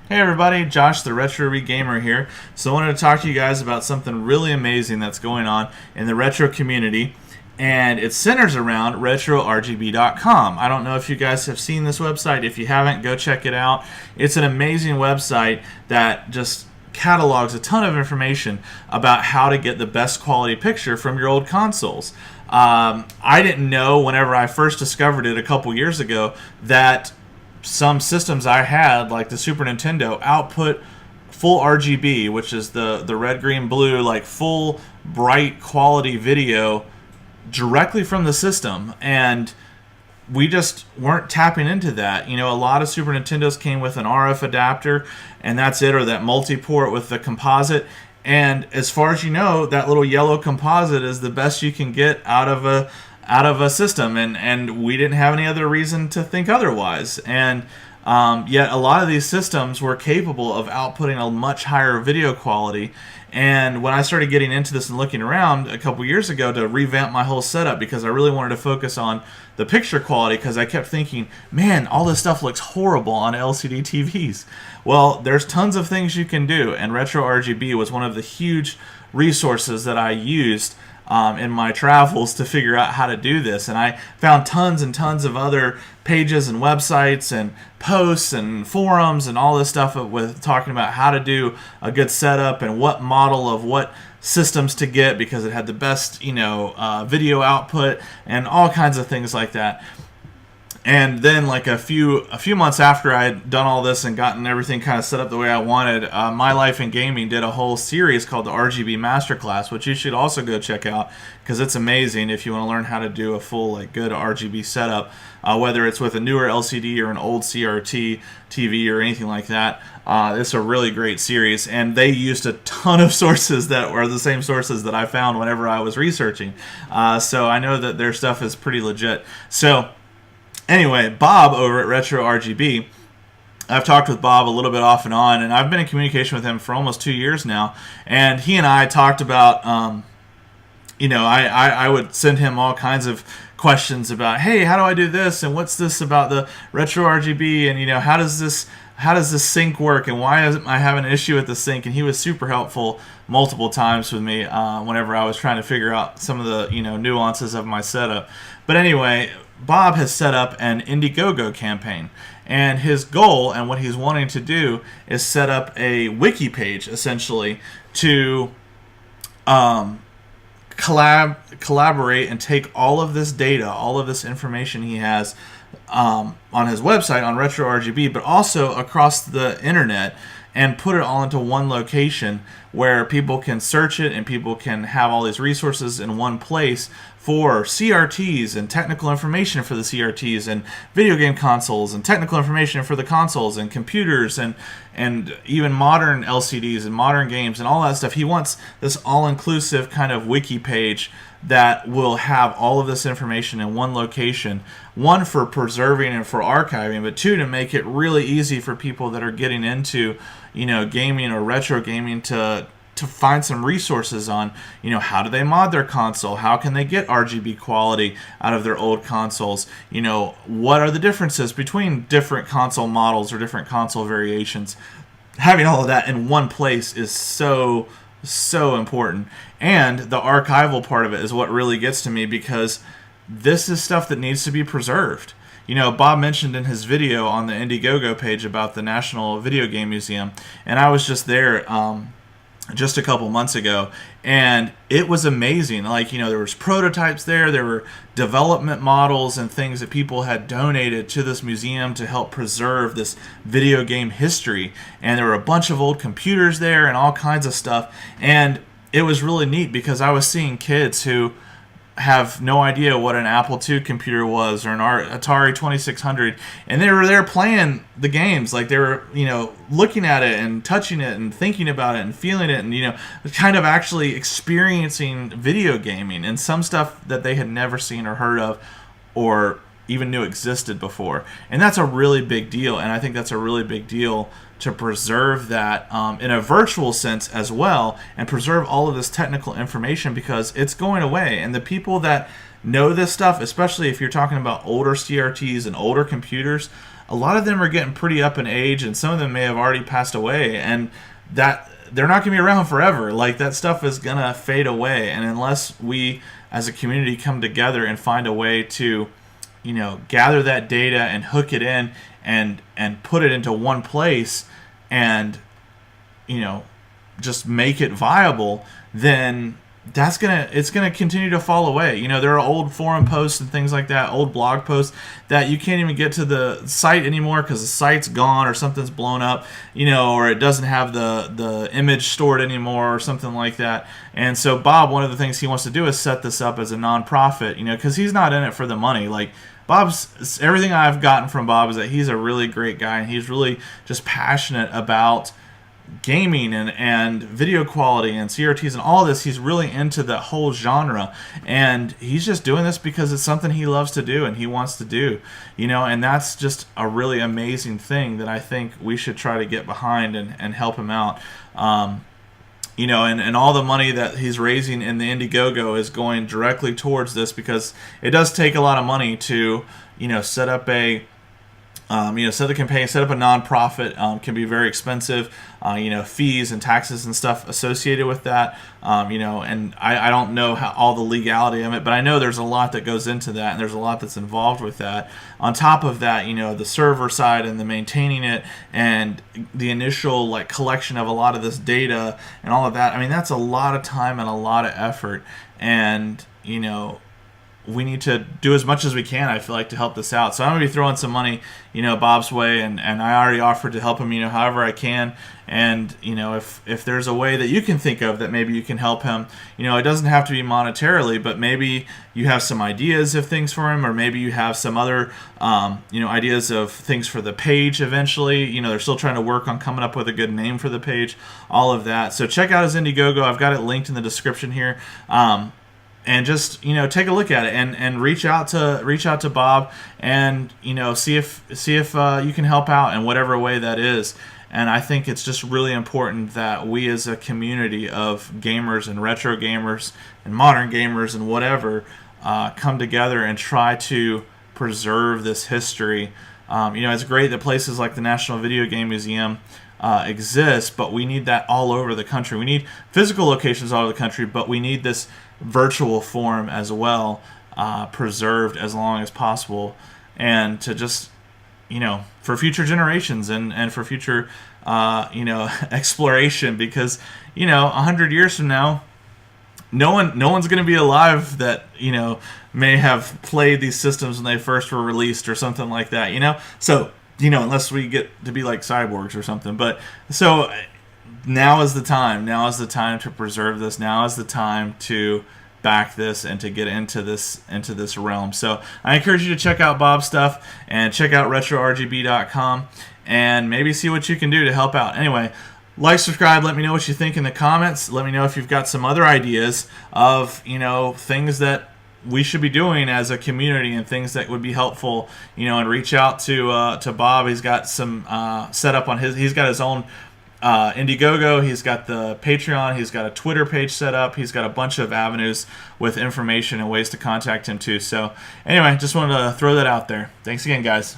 Hey everybody, Josh the RetroRGB Gamer here. So I wanted to talk to you guys about something really amazing that's going on in the retro community, and it centers around RetroRGB.com. I don't know if you guys have seen this website. If you haven't, go check it out. It's an amazing website that just catalogs a ton of information about how to get the best quality picture from your old consoles. I didn't know whenever I first discovered it a couple years ago that some systems I had, like the Super Nintendo, output full RGB, which is the red, green, blue, like full bright quality video directly from the system. And we just weren't tapping into that. You know, a lot of Super Nintendos came with an RF adapter and that's it, or that multi-port with the composite. And as far as you know, that little yellow composite is the best you can get out of a system, and we didn't have any other reason to think otherwise. And yet a lot of these systems were capable of outputting a much higher video quality. And when I started getting into this and looking around a couple years ago to revamp my whole setup, because I really wanted to focus on the picture quality, because I kept thinking, man, all this stuff looks horrible on LCD TVs. Well, there's tons of things you can do, and RetroRGB was one of the huge resources that I used in my travels to figure out how to do this. And I found tons and tons of other pages and websites and posts and forums and all this stuff with talking about how to do a good setup and what model of what systems to get, because it had the best, video output and all kinds of things like that. And then, like a few months after I had done all this and gotten everything kind of set up the way I wanted, My Life in Gaming did a whole series called the RGB Masterclass, which you should also go check out, because it's amazing if you want to learn how to do a full, good RGB setup, whether it's with a newer LCD or an old CRT TV or anything like that. It's a really great series, and they used a ton of sources that were the same sources that I found whenever I was researching. So I know that their stuff is pretty legit. So anyway, Bob over at RetroRGB, I've talked with Bob a little bit off and on, and I've been in communication with him for almost 2 years now. And he and I talked about, I would send him all kinds of questions about, hey, how do I do this? And what's this about the RetroRGB? And, how does this sync work? And why am I having an issue with the sync? And he was super helpful multiple times with me whenever I was trying to figure out some of the, nuances of my setup. But anyway, Bob has set up an Indiegogo campaign, and his goal and what he's wanting to do is set up a wiki page, essentially, to collaborate and take all of this data, all of this information he has on his website on RetroRGB, but also across the internet, and put it all into one location where people can search it and people can have all these resources in one place for CRTs and technical information for the CRTs, and video game consoles and technical information for the consoles, and computers, and even modern LCDs and modern games and all that stuff. He wants this all-inclusive kind of wiki page that will have all of this information in one location, one for preserving and for archiving, but two, to make it really easy for people that are getting into gaming or retro gaming to find some resources on, how do they mod their console? How can they get RGB quality out of their old consoles? What are the differences between different console models or different console variations? Having all of that in one place is so important. And the archival part of it is what really gets to me, because this is stuff that needs to be preserved. Bob mentioned in his video on the Indiegogo page about the National Video Game Museum, and I was just there just a couple months ago, and it was amazing. There was prototypes there were development models and things that people had donated to this museum to help preserve this video game history, and there were a bunch of old computers there and all kinds of stuff. And it was really neat, because I was seeing kids who have no idea what an Apple II computer was, or an Atari 2600, and they were there playing the games. They were, looking at it and touching it and thinking about it and feeling it, and, kind of actually experiencing video gaming and some stuff that they had never seen or heard of or even knew existed before. And that's a really big deal, and I think that's a really big deal to preserve that in a virtual sense as well, and preserve all of this technical information, because it's going away. And the people that know this stuff, especially if you're talking about older CRTs and older computers, a lot of them are getting pretty up in age, and some of them may have already passed away, and that they're not going to be around forever. Like, that stuff is going to fade away, and unless we as a community come together and find a way to, you know, gather that data and hook it in and put it into one place and, you know, just make it viable, then it's gonna continue to fall away. You know, there are old forum posts and things like that, old blog posts that you can't even get to the site anymore because the site's gone or something's blown up, you know, or it doesn't have the image stored anymore or something like that. And so Bob, one of the things he wants to do is set this up as a nonprofit, you know, because he's not in it for the money. Like, everything I've gotten from Bob is that he's a really great guy, and he's really just passionate about gaming and video quality and CRTs and all this. He's really into the whole genre, and he's just doing this because it's something he loves to do and he wants to do, you know, and that's just a really amazing thing that I think we should try to get behind and help him out. You know, and all the money that he's raising in the Indiegogo is going directly towards this, because it does take a lot of money to, you know, set up a set the campaign, set up a nonprofit. Can be very expensive. You know, fees and taxes and stuff associated with that. You know, and I don't know all the legality of it, but I know there's a lot that goes into that, and there's a lot that's involved with that. On top of that, you know, the server side and the maintaining it and the initial like collection of a lot of this data and all of that. I mean, that's a lot of time and a lot of effort, and you know, we need to do as much as we can, I feel like, to help this out. So I'm going to be throwing some money, you know, Bob's way, and I already offered to help him, you know, however I can. And, you know, if there's a way that you can think of that maybe you can help him, you know, it doesn't have to be monetarily, but maybe you have some ideas of things for him, or maybe you have some other, you know, ideas of things for the page eventually. You know, they're still trying to work on coming up with a good name for the page, all of that. So check out his Indiegogo. I've got it linked in the description here. And just, you know, take a look at it and reach out to Bob, and, you know, see if you can help out in whatever way that is. And I think it's just really important that we as a community of gamers and retro gamers and modern gamers and whatever come together and try to preserve this history. You know, it's great that places like the National Video Game Museum exist, but we need that all over the country. We need physical locations all over the country, but we need this virtual form as well, preserved as long as possible, and to just, you know, for future generations and for future, you know, exploration, because, you know, 100 years from now, no one's going to be alive that, you know, may have played these systems when they first were released or something like that, you know. So, you know, unless we get to be like cyborgs or something. But so now is the time. Now is the time to preserve this. Now is the time to back this and to get into this realm. So I encourage you to check out Bob's stuff and check out RetroRGB.com and maybe see what you can do to help out. Anyway, like, subscribe, let me know what you think in the comments. Let me know if you've got some other ideas of, you know, things that we should be doing as a community and things that would be helpful, you know, and reach out to Bob. He's got some set up on he's got his own Indiegogo, he's got the Patreon, he's got a Twitter page set up, he's got a bunch of avenues with information and ways to contact him too. So anyway, just wanted to throw that out there. Thanks again, guys.